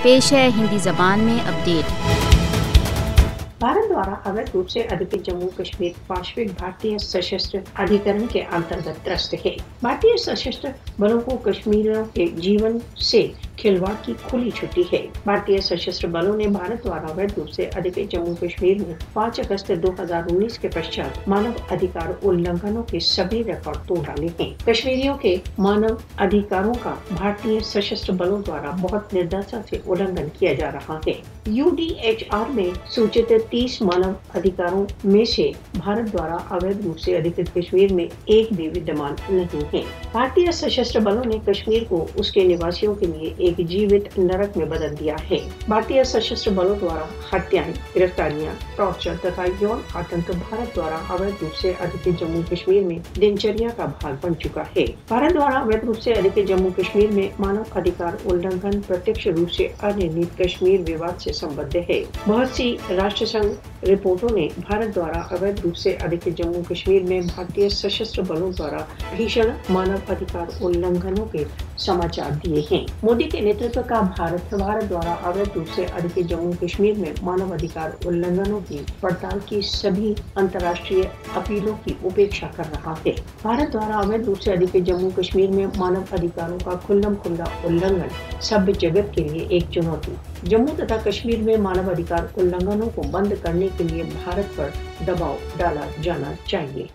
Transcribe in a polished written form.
पेश है हिंदी जबान में अपडेट। भारत द्वारा अवैध रूप से अधिकृत जम्मू कश्मीर पार्श्विक भारतीय सशस्त्र अधिकरण के अंतर्गत त्रस्त है। भारतीय सशस्त्र बलों को कश्मीरियों के जीवन से खिलवाड़ की खुली छुट्टी है। भारतीय सशस्त्र बलों ने भारत द्वारा अवैध रूप से अधिकृत जम्मू कश्मीर में 5 अगस्त 2019 के पश्चात मानव अधिकार उल्लंघनों के सभी रिकॉर्ड तोड़ डाले हैं। कश्मीरियों के मानव अधिकारों का भारतीय सशस्त्र बलों द्वारा बहुत निर्दयता से उल्लंघन किया जा रहा है। UDHR में सूचित 30 मानव अधिकारों में से भारत द्वारा अवैध रूप से अधिकृत कश्मीर में एक भी विद्यमान नहीं है। भारतीय सशस्त्र बलों ने कश्मीर को उसके निवासियों के लिए एक जीवित नरक में बदल दिया है। भारतीय सशस्त्र बलों द्वारा हत्याएं, गिरफ्तारियां, टॉर्चर तथा यौन आतंक भारत द्वारा अवैध रूप से अधिकृत जम्मू कश्मीर में दिनचर्या का भाग बन चुका है। भारत द्वारा अवैध रूप से अधिकृत जम्मू कश्मीर में मानव अधिकार उल्लंघन प्रत्यक्ष रूप से अनिर्णित कश्मीर विवाद से संबद्ध है। बहुत सी राष्ट्र संघ रिपोर्टों ने भारत द्वारा अवैध रूप से अधिकृत जम्मू कश्मीर में भारतीय सशस्त्र बलों द्वारा भीषण मानव अधिकार उल्लंघनों के समाचार दिए हैं। मोदी के नेतृत्व का भारत द्वारा अवैध रूप से अधिकृत जम्मू कश्मीर में मानव अधिकार उल्लंघनों की पड़ताल की सभी अंतर्राष्ट्रीय अपीलों की उपेक्षा कर रहा है। भारत द्वारा अवैध रूप से अधिकृत जम्मू कश्मीर में मानव अधिकारों का खुल्लम-खुल्ला उल्लंघन सभ्य जगत के लिए एक चुनौती। जम्मू तथा कश्मीर में मानव अधिकार उल्लंघनों को बंद करने के लिए भारत पर दबाव डाला जाना चाहिए।